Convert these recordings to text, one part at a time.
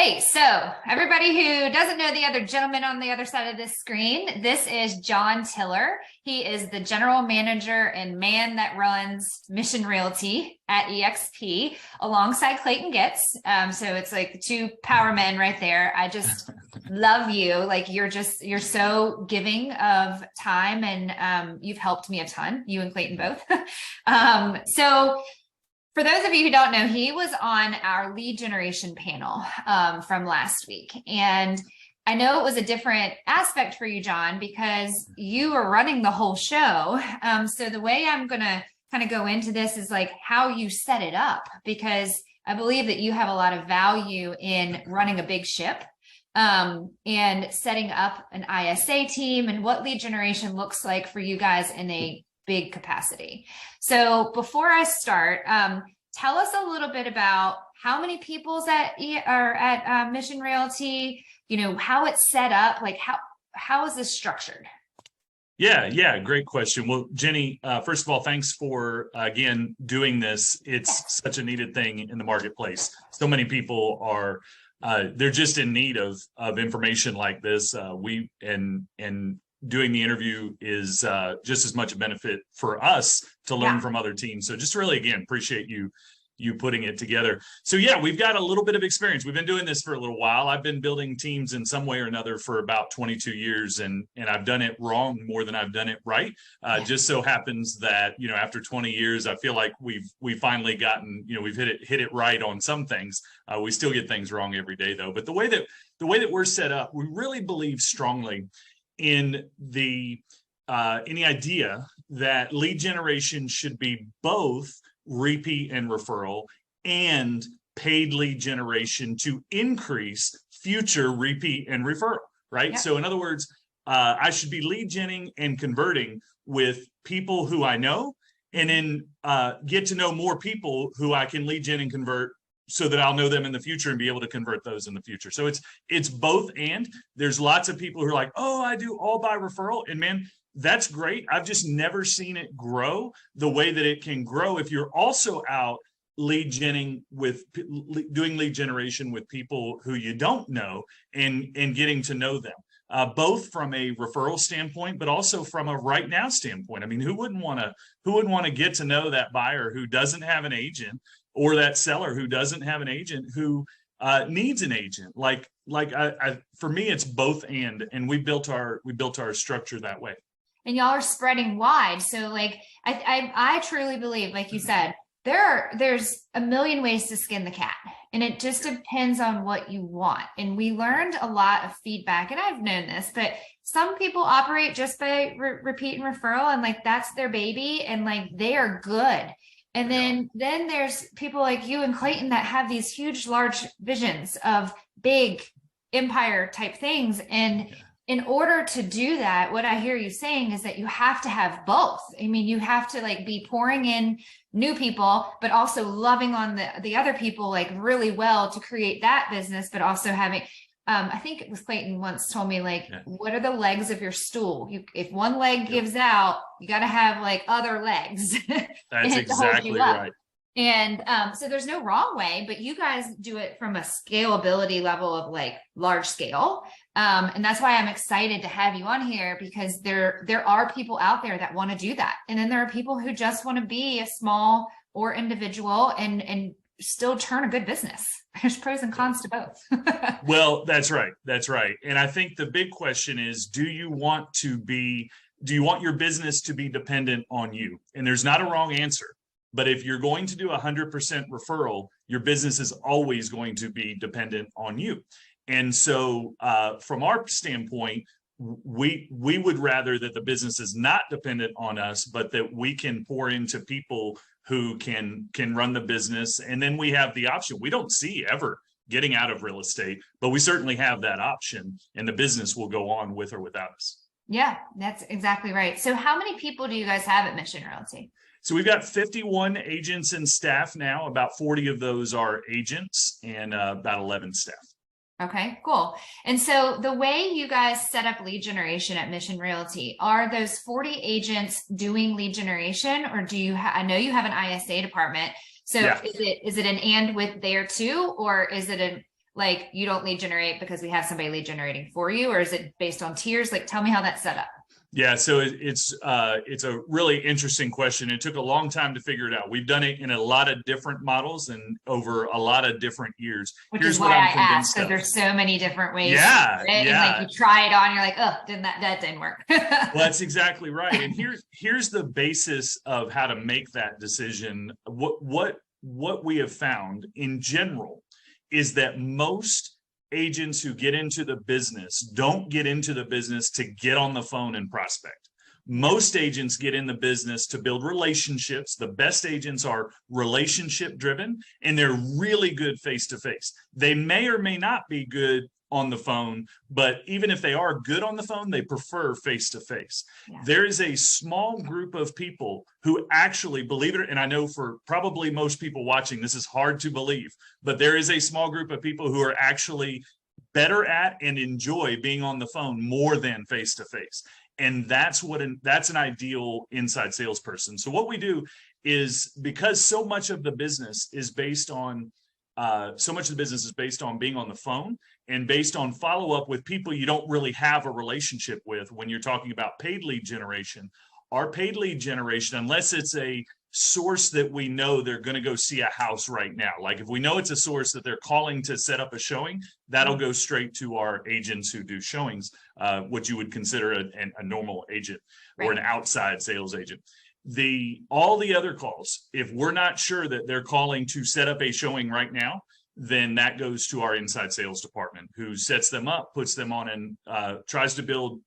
Okay, so everybody who doesn't know the other gentleman on the other side of this screen, this is John Tiller. He is the general manager and man that runs Mission Realty at eXp alongside Clayton Getz. So it's like the two power men right there. I just love you. Like you're so giving of time, and you've helped me a ton, you and Clayton both. So for those of you who don't know, he was on our lead generation panel from last week. And I know it was a different aspect for you, John, because you were running the whole show. So the way I'm going to kind of go into this is like how you set it up, because I believe that you have a lot of value in running a big ship and setting up an ISA team and what lead generation looks like for you guys in a big capacity. So before I start, tell us a little bit about how many people's are at Mission Realty, how it's set up, like how is this structured? Yeah, great question. Well, Jenny, first of all, thanks for, again, doing this. It's such a needed thing in the marketplace. So many people are, they're just in need of information like this. And doing the interview is just as much a benefit for us to learn from other teams. So just really, again, appreciate you putting it together. So yeah, we've got a little bit of experience. We've been doing this for a little while. I've been building teams in some way or another for about 22 years, and I've done it wrong more than I've done it right. Just so happens that, after 20 years, I feel like we've finally gotten, we've hit it right on some things. We still get things wrong every day though. But the way that we're set up, we really believe strongly in the idea that lead generation should be both repeat and referral and paid lead generation to increase future repeat and referral, right? Yeah. So in other words, I should be lead genning and converting with people who I know, and then get to know more people who I can lead gen and convert so that I'll know them in the future and be able to convert those in the future. So it's both and. There's lots of people who are like, oh, I do all by referral. And man, that's great. I've just never seen it grow the way that it can grow if you're also out doing lead generation with people who you don't know and getting to know them, both from a referral standpoint, but also from a right now standpoint. I mean, who wouldn't want to get to know that buyer who doesn't have an agent, or that seller who doesn't have an agent who needs an agent? For me, it's both and we built our structure that way. And y'all are spreading wide. So like, I truly believe, like you said, there's a million ways to skin the cat, and it just depends on what you want. And we learned a lot of feedback, and I've known this, but some people operate just by repeat and referral, and like, that's their baby, and like, they are good. And then there's people like you and Clayton that have these huge, large visions of big empire type things. And in order to do that, what I hear you saying is that you have to have both. I mean, you have to like be pouring in new people, but also loving on the other people like really well to create that business, but also having, I think it was Clayton once told me, like, what are the legs of your stool? If one leg gives out, you got to have like other legs. That's exactly right. And so there's no wrong way, but you guys do it from a scalability level of like large scale. And that's why I'm excited to have you on here, because there are people out there that want to do that. And then there are people who just want to be a small or individual and still turn a good business. There's pros and cons to both. Well, that's right. And I think the big question is, do you want your business to be dependent on you? And there's not a wrong answer. But if you're going to do 100% referral, your business is always going to be dependent on you. And so from our standpoint, we would rather that the business is not dependent on us, but that we can pour into people who can run the business. And then we have the option. We don't see ever getting out of real estate, but we certainly have that option, and the business will go on with or without us. Yeah, that's exactly right. So how many people do you guys have at Mission Realty? So we've got 51 agents and staff now. About 40 of those are agents, and about 11 staff. Okay, cool. And so the way you guys set up lead generation at Mission Realty, are those 40 agents doing lead generation, or do you I know you have an ISA department. So is it an and with there too, or is it like you don't lead generate because we have somebody lead generating for you, or is it based on tiers? Like, tell me how that's set up. Yeah, so it's a really interesting question. It took a long time to figure it out. We've done it in a lot of different models and over a lot of different years. Which Here's is what why I'm I asked, convinced because of. there's so many different ways. Yeah, to do it, and yeah. like you try it on, you're like, oh, that didn't work. Well, that's exactly right. And here's the basis of how to make that decision. What we have found in general is that most agents who get into the business don't get into the business to get on the phone and prospect. Most agents get in the business to build relationships. The best agents are relationship driven, and they're really good face to face. They may or may not be good on the phone, but even if they are good on the phone, they prefer face to face. There is a small group of people who actually, believe it, and I know for probably most people watching, this is hard to believe, but there is a small group of people who are actually better at and enjoy being on the phone more than face to face. And that's an ideal inside salesperson. So what we do is, because so much of the business is based on being on the phone and based on follow-up with people you don't really have a relationship with. When you're talking about paid lead generation, our paid lead generation, unless it's a source that we know they're going to go see a house right now, like if we know it's a source that they're calling to set up a showing, that'll go straight to our agents who do showings, what you would consider a normal agent or an outside sales agent. All the other calls, if we're not sure that they're calling to set up a showing right now, then that goes to our inside sales department, who sets them up, puts them on, and tries to build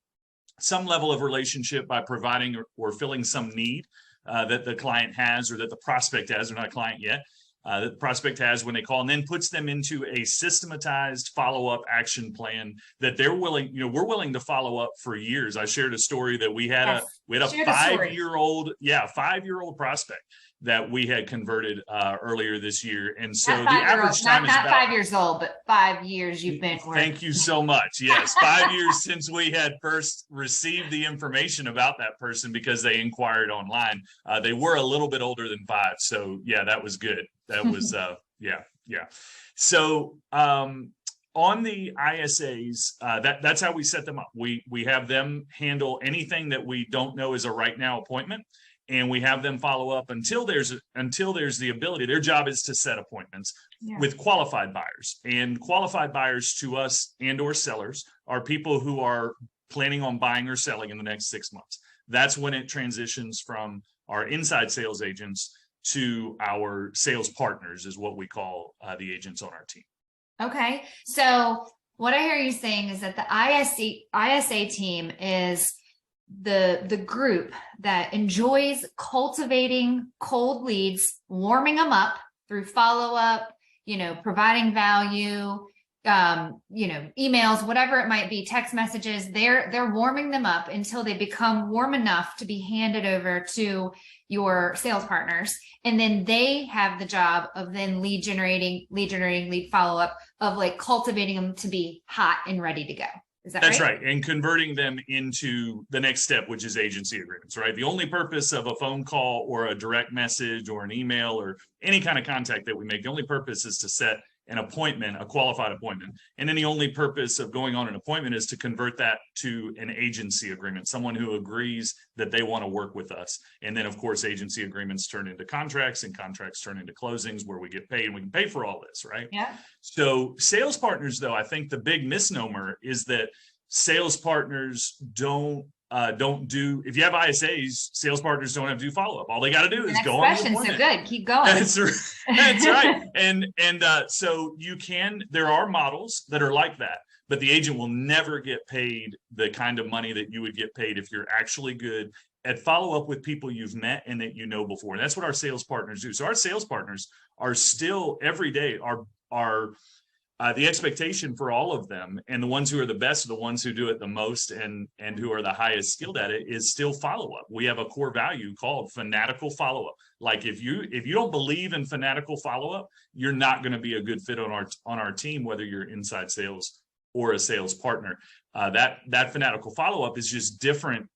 some level of relationship by providing or filling some need that the client has, or that the prospect has. They're not a client yet. That the prospect has when they call, and then puts them into a systematized follow-up action plan that we're willing to follow up for years. I shared a story that we had a 5-year-old prospect that we had converted earlier this year. And so the average time is not about 5 years old, but 5 years you've been working. Thank you so much. Yes, 5 years since we had first received the information about that person because they inquired online. They were a little bit older than 5. So yeah, that was good. That was yeah. So on the ISAs, that's how we set them up. We have them handle anything that we don't know is a right now appointment, and we have them follow up until there's the ability. Their job is to set appointments with qualified buyers, and qualified buyers to us and or sellers are people who are planning on buying or selling in the next 6 months. That's when it transitions from our inside sales agents to our sales partners, is what we call the agents on our team. Okay. So what I hear you saying is that the ISA team is the group that enjoys cultivating cold leads, warming them up through follow-up, providing value, emails, whatever it might be, text messages. They're warming them up until they become warm enough to be handed over to your sales partners. And then they have the job of then lead generating, lead follow-up, of like cultivating them to be hot and ready to go. Is that right? That's right. And converting them into the next step, which is agency agreements, right? The only purpose of a phone call or a direct message or an email or any kind of contact that we make, the only purpose is to set an appointment, a qualified appointment. And then the only purpose of going on an appointment is to convert that to an agency agreement, someone who agrees that they want to work with us. And then, of course, agency agreements turn into contracts, and contracts turn into closings where we get paid, and we can pay for all this, right? Yeah. So sales partners, though, I think the big misnomer is that sales partners don't do, if you have ISAs, sales partners don't have to do follow-up. All they got to do is go on the appointment. So good. Keep going. That's right. And so there are models that are like that, but the agent will never get paid the kind of money that you would get paid if you're actually good at follow-up with people you've met and that you know before. And that's what our sales partners do. So our sales partners are still every day are the expectation for all of them, and the ones who are the best are the ones who do it the most and who are the highest skilled at it, is still follow-up. We have a core value called fanatical follow-up. Like if you don't believe in fanatical follow-up, you're not going to be a good fit on our team, whether you're inside sales or a sales partner. That fanatical follow-up is just different.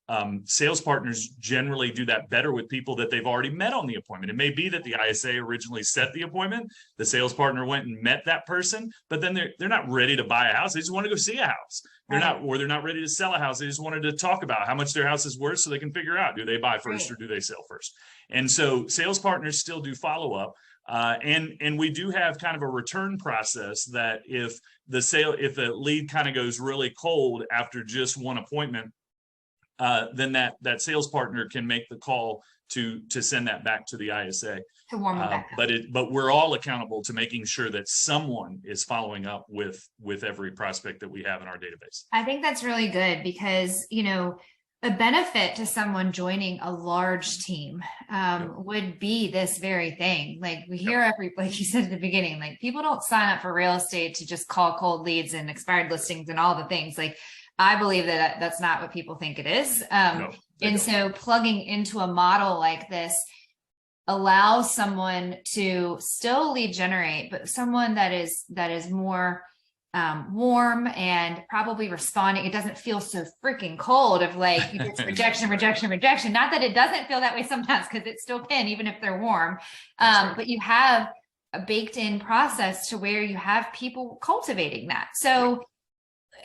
Sales partners generally do that better with people that they've already met on the appointment. It may be that the ISA originally set the appointment, the sales partner went and met that person, but then they're not ready to buy a house. They just want to go see a house. They're not ready to sell a house. They just wanted to talk about how much their house is worth so they can figure out, do they buy first or do they sell first? And so sales partners still do follow-up. And we do have kind of a return process that if the lead kind of goes really cold after just one appointment, then that sales partner can make the call to send that back to the ISA. To warm them back up. But we're all accountable to making sure that someone is following up with every prospect that we have in our database. I think that's really good because, a benefit to someone joining a large team would be this very thing. Like we hear like you said at the beginning, like people don't sign up for real estate to just call cold leads and expired listings and all the things. Like I believe that that's not what people think it is. So plugging into a model like this allows someone to still lead generate, but someone that is more warm and probably responding. It doesn't feel so freaking cold of like it's rejection. Not that it doesn't feel that way sometimes, because it still can, even if they're warm. But you have a baked in process to where you have people cultivating that. So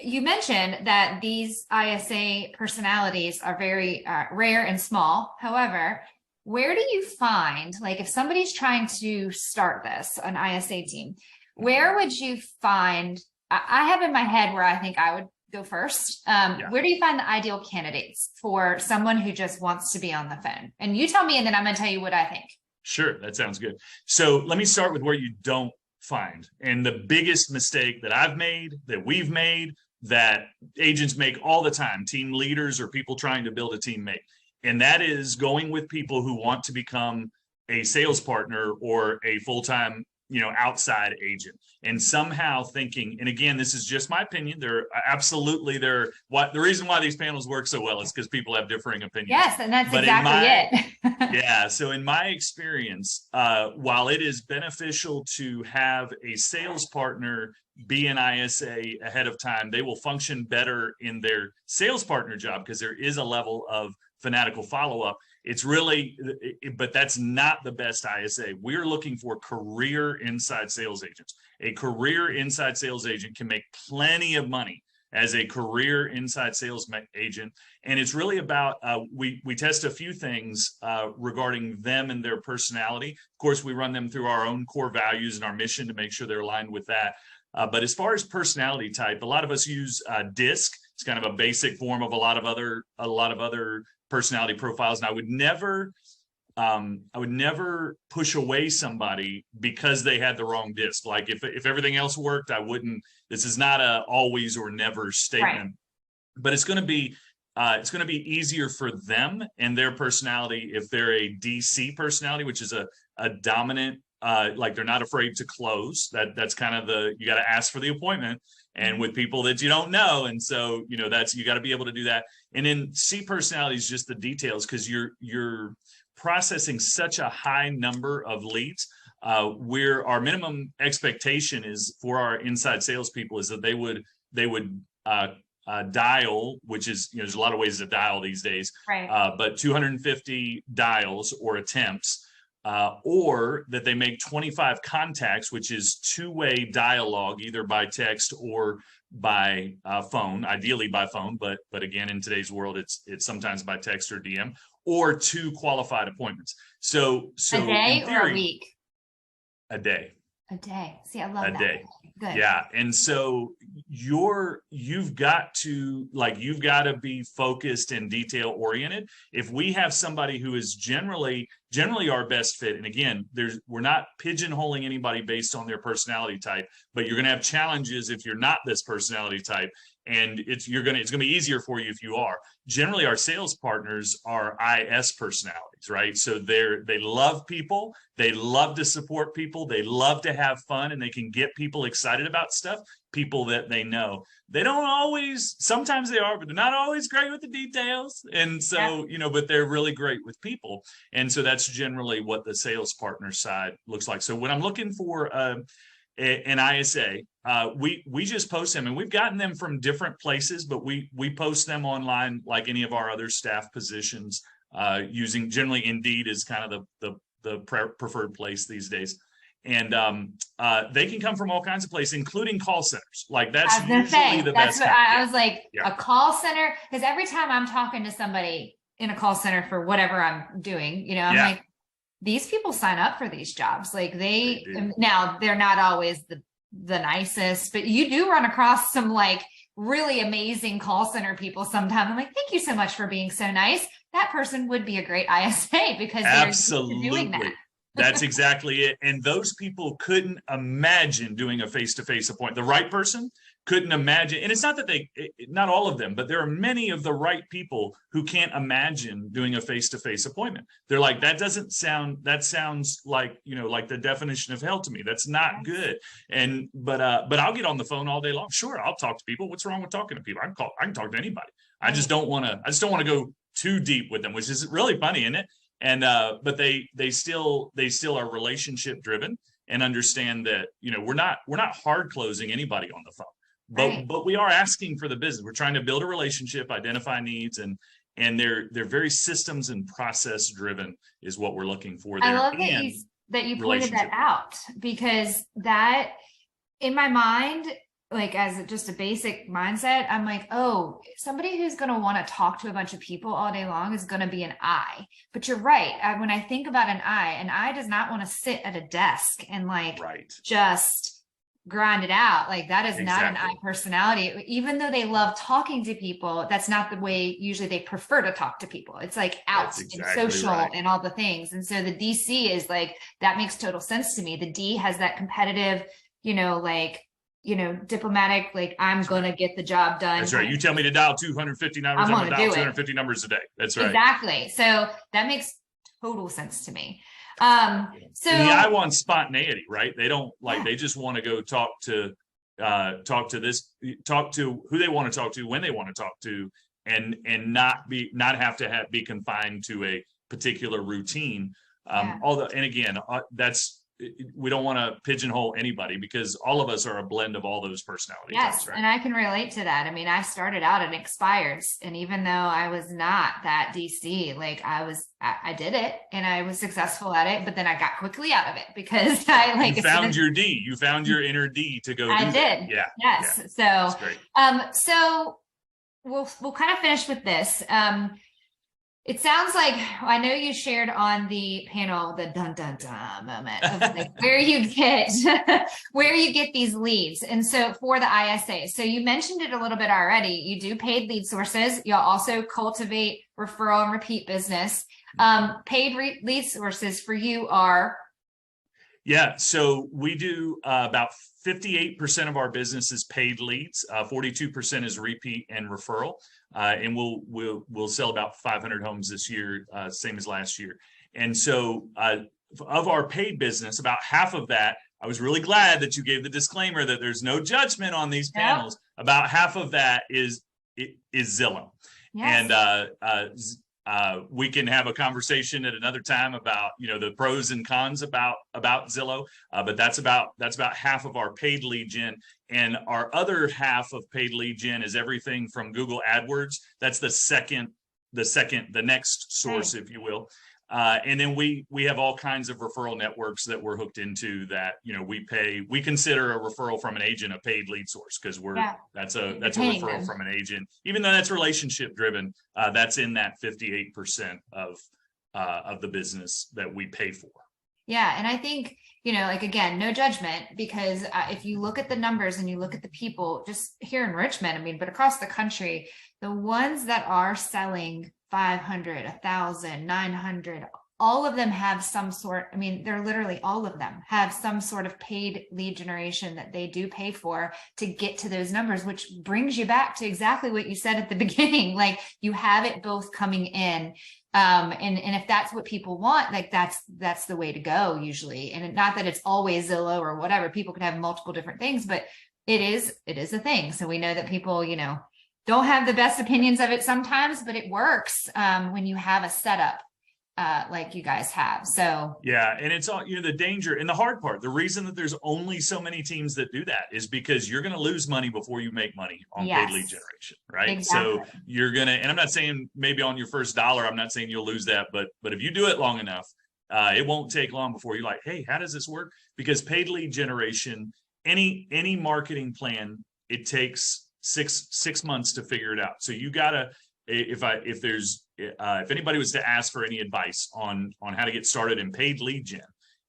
you mentioned that these ISA personalities are very rare and small. However, where do you find, like if somebody's trying to start an ISA team, where would you find, I have in my head where I think I would go first. Where do you find the ideal candidates for someone who just wants to be on the phone? And you tell me, and then I'm going to tell you what I think. Sure. That sounds good. So let me start with where you don't find. And the biggest mistake that I've made, that we've made, that agents make all the time, team leaders or people trying to build a team make. And that is going with people who want to become a sales partner or a full-time outside agent, and somehow thinking, and again, this is just my opinion, the reason why these panels work so well is because people have differing opinions. Yes, and that's exactly it. Yeah. So in my experience, while it is beneficial to have a sales partner be an ISA ahead of time, they will function better in their sales partner job because there is a level of fanatical follow-up. It's really, but that's not the best ISA. We're looking for career inside sales agents. A career inside sales agent can make plenty of money as a career inside sales agent. And it's really about, we test a few things regarding them and their personality. Of course, we run them through our own core values and our mission to make sure they're aligned with that. But as far as personality type, a lot of us use DISC. It's kind of a basic form of a lot of other personality profiles. And I would never push away somebody because they had the wrong DISC. Like if everything else worked, I wouldn't. This is not a always or never statement, right. But it's going to be easier for them and their personality if they're a DC personality, which is a dominant. Like they're not afraid to close. That's kind of you got to ask for the appointment, and with people that you don't know, and so you got to be able to do that. And then C personality is just the details, because you're processing such a high number of leads. Where our minimum expectation is for our inside salespeople is that they would dial, which is there's a lot of ways to dial these days, right. But 250 dials or attempts. Or that they make 25 contacts, which is two-way dialogue, either by text or by phone, ideally by phone, but again, in today's world, it's sometimes by text or DM, or 2 qualified appointments. So a day in theory, or a week? A day. A day. See, I love that. A day. Good. Yeah. And so you've got to be focused and detail oriented. If we have somebody who is generally our best fit, and again, we're not pigeonholing anybody based on their personality type, but you're going to have challenges if you're not this personality type. And it's going to be easier for you if you are. Generally, our sales partners are IS personalities, right? So they love people, they love to support people, they love to have fun, and they can get people excited about stuff. People that they know. They don't always, sometimes they are, but they're not always great with the details. And so, but they're really great with people. And so that's generally what the sales partner side looks like. So when I'm looking for an ISA. We just post them, and we've gotten them from different places, but we post them online like any of our other staff positions, using generally Indeed is kind of the preferred place these days. And they can come from all kinds of places, including call centers. Like that's usually the best. I was like, a call center, because every time I'm talking to somebody in a call center for whatever I'm doing, I'm like, these people sign up for these jobs. Like now they're not always the nicest, but you do run across some like really amazing call center people sometimes. I'm like, thank you so much for being so nice. That person would be a great ISA because they're doing that. That's exactly it. And those people couldn't imagine doing a face-to-face appointment. The right person couldn't imagine. And it's not that not all of them, but there are many of the right people who can't imagine doing a face-to-face appointment. They're like, that sounds like, like the definition of hell to me. That's not good. And, but I'll get on the phone all day long. Sure. I'll talk to people. What's wrong with talking to people? I can talk to anybody. I just don't want to go too deep with them, which is really funny, isn't it? And but they still are relationship driven and understand that we're not hard closing anybody on the phone, but we are asking for the business. We're trying to build a relationship, identify needs, and they're very systems and process driven is what we're looking for there. I love that you pointed that out, because that in my mind, like as just a basic mindset, I'm like, oh, somebody who's going to want to talk to a bunch of people all day long is going to be an I. But you're right. When I think about an I does not want to sit at a desk and just grind it out. Like that is not an I personality. Even though they love talking to people, that's not the way usually they prefer to talk to people. It's like out and social and all the things. And so the DC is like, that makes total sense to me. The D has that competitive, diplomatic, like I'm going to get the job done. That's right. You tell me to dial 250 numbers, I'm going to dial 250 numbers a day. That's right. Exactly. So that makes total sense to me. So and the I want spontaneity, right? They don't they just want to go talk to who they want to talk to, when they want to talk to, and not have to be confined to a particular routine. And again, we don't want to pigeonhole anybody, because all of us are a blend of all those personalities. Yes, right? And I can relate to that. I mean, I started out at Expireds, and even though I was not that DC, like I did it and I was successful at it, but then I got quickly out of it because you found your D. You found your inner D to go. I did. Yeah. Yes. Yeah. So, that's great. So we'll kind of finish with this. It sounds like, I know you shared on the panel the dun dun dun moment of like where you get these leads. And so for the ISA, so you mentioned it a little bit already. You do paid lead sources. You'll also cultivate referral and repeat business. Paid lead sources for you are? Yeah, so we do about 58% of our business is paid leads, 42% is repeat and referral, and we'll sell about 500 homes this year, same as last year. And so of our paid business, about half of that, I was really glad that you gave the disclaimer that there's no judgment on these panels. Yep. About half of that is Zillow. Yes. And we can have a conversation at another time about the pros and cons about Zillow, but that's about half of our paid lead gen, and our other half of paid lead gen is everything from Google AdWords. That's the next source, if you will. And then we have all kinds of referral networks that we're hooked into that we consider a referral from an agent a paid lead source, because that's a referral from an agent, even though that's relationship driven. That's in that 58% of the business that we pay for. Yeah, and I think again, no judgment, because if you look at the numbers and you look at the people just here in Richmond, but across the country, the ones that are selling 500, 1,000, 900, all of them have some sort, they're literally all of them have some sort of paid lead generation that they do pay for to get to those numbers, which brings you back to exactly what you said at the beginning. Like you have it both coming in. And if that's what people want, like that's the way to go usually. And not that it's always Zillow or whatever, people can have multiple different things, but it is a thing. So we know that people, don't have the best opinions of it sometimes, but it works when you have a setup like you guys have. So yeah, and it's all, the danger and the hard part. The reason that there's only so many teams that do that is because you're going to lose money before you make money on paid lead yes, generation, right? exactly. So you're going to, and I'm not saying maybe on your first dollar, I'm not saying you'll lose that, but if you do it long enough, it won't take long before you're like, hey, how does this work? Because paid lead generation, any marketing plan, it takes six months to figure it out. So you gotta, if anybody was to ask for any advice on how to get started in paid lead gen,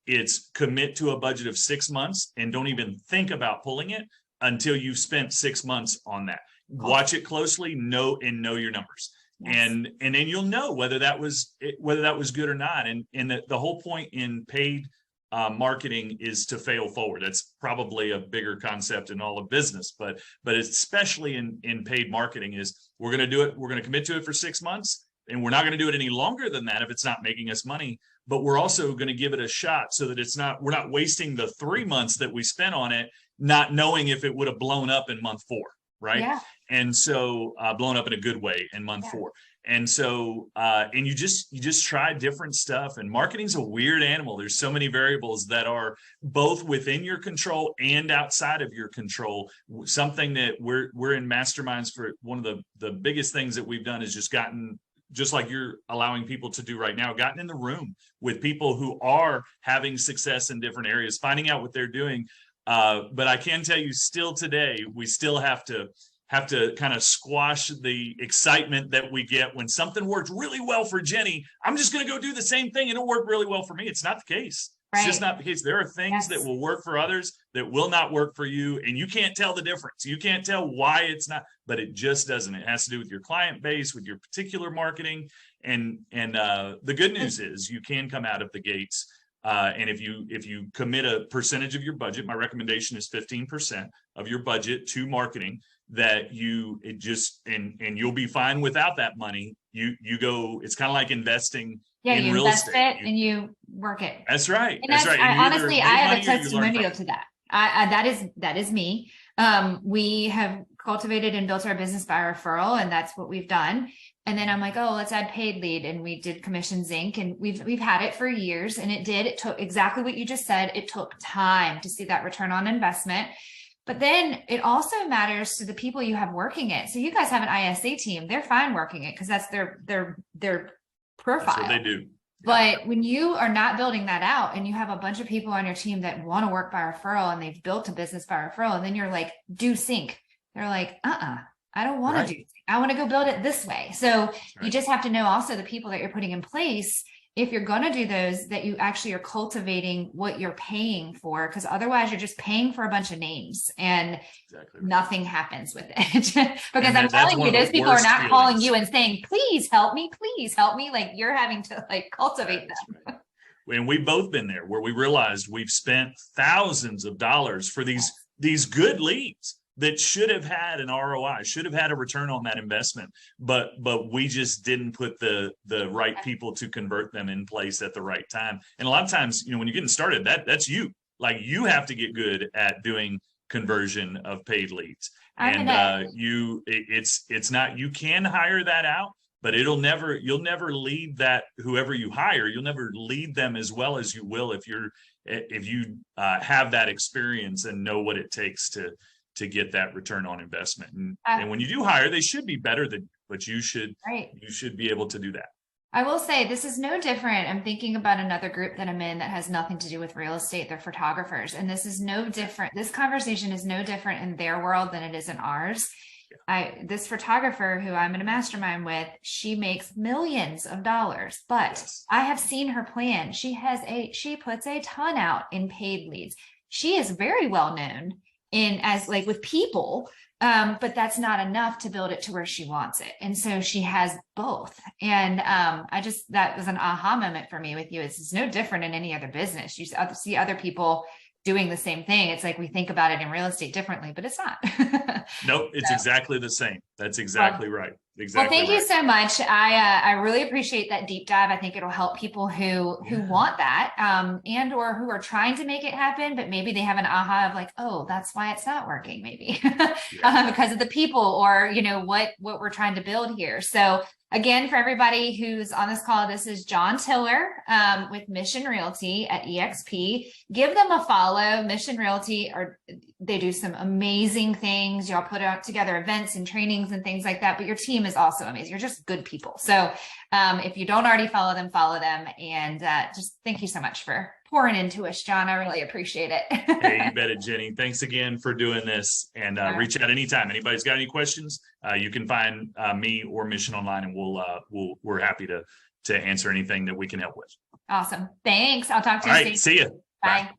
it's commit to a budget of 6 months and don't even think about pulling it until you've spent 6 months on that. Watch it closely, know your numbers. Yes. And then you'll know whether that was good or not. And the whole point in paid marketing is to fail forward. That's probably a bigger concept in all of business, but especially in paid marketing is we're going to do it. We're going to commit to it for 6 months, and we're not going to do it any longer than that if it's not making us money. But we're also going to give it a shot so that we're not wasting the 3 months that we spent on it, not knowing if it would have blown up in month 4. Right. Yeah. And so blown up in a good way in month 4. And so and you just try different stuff, and marketing's a weird animal. There's so many variables that are both within your control and outside of your control. Something that we're in masterminds for, one of the biggest things that we've done is just like you're allowing people to do right now, gotten in the room with people who are having success in different areas, finding out what they're doing. But I can tell you still today, we still have to kind of squash the excitement that we get when something worked really well for Jenny. I'm just going to go do the same thing and it'll work really well for me. It's not the case. Right. It's just not the case. There are things that will work for others that will not work for you. And you can't tell the difference. You can't tell why it's not, but it just doesn't. It has to do with your client base, with your particular marketing. And the good news is you can come out of the gates. And if you commit a percentage of your budget, my recommendation is 15% of your budget to marketing, that you'll be fine without that money. You go, it's kind of like investing in real estate. And you work it. That's right. And that's right. Honestly, I have a testimonial to that. That is me. We have cultivated and built our business by referral, and that's what we've done. And then I'm like, oh, let's add paid lead. And we did Commissions Inc. And we've had it for years. And it took exactly what you just said. It took time to see that return on investment. But then it also matters to the people you have working it. So you guys have an ISA team. They're fine working it because that's their profile. That's what they do. But when you are not building that out and you have a bunch of people on your team that want to work by referral and they've built a business by referral, and then you're like, do sync. They're like, I don't want to do sync. I want to go build it this way. So you just have to know also the people that you're putting in place, if you're going to do those, that you actually are cultivating what you're paying for, because otherwise you're just paying for a bunch of names and nothing happens with it. Because I'm telling you, those people are not calling you and saying, please help me. Like, you're having to cultivate them. Right. And we've both been there where we realized we've spent thousands of dollars for these good leads that should have had an ROI, should have had a return on that investment, but we just didn't put the right people to convert them in place at the right time. And a lot of times, when you're getting started, that's you. Like, you have to get good at doing conversion of paid leads. And it's not, you can hire that out, but you'll never lead that, whoever you hire, you'll never lead them as well as you will if you have that experience and know what it takes to get that return on investment. And when you do hire, they should be better but you should be able to do that. I will say this is no different. I'm thinking about another group that I'm in that has nothing to do with real estate. They're photographers. And this is no different. This conversation is no different in their world than it is in ours. Yeah. This photographer who I'm in a mastermind with, she makes millions of dollars, but I have seen her plan. She puts a ton out in paid leads. She is very well known with people, but that's not enough to build it to where she wants it. And so she has both. And that was an aha moment for me with you. It's no different in any other business. You see other people doing the same thing. It's like we think about it in real estate differently, but it's not. Nope, it's exactly the same. That's exactly right. Exactly. Well, thank you so much. I really appreciate that deep dive. I think it'll help people who want that, and or who are trying to make it happen, but maybe they have an aha of like, oh, that's why it's not working, maybe because of the people or what we're trying to build here. So Again, for everybody who's on this call, this is John Tiller with Mission Realty at EXP. Give them a follow. Mission Realty, they do some amazing things. Y'all put out together events and trainings and things like that, but your team is also amazing. You're just good people. So if you don't already follow them. And just thank you so much for pouring into us, John. I really appreciate it. Hey, you bet it, Jenny. Thanks again for doing this, and reach out anytime. Anybody's got any questions, you can find me or Mission online, and we're happy to answer anything that we can help with. Awesome. Thanks. I'll talk to you soon. See you. Bye.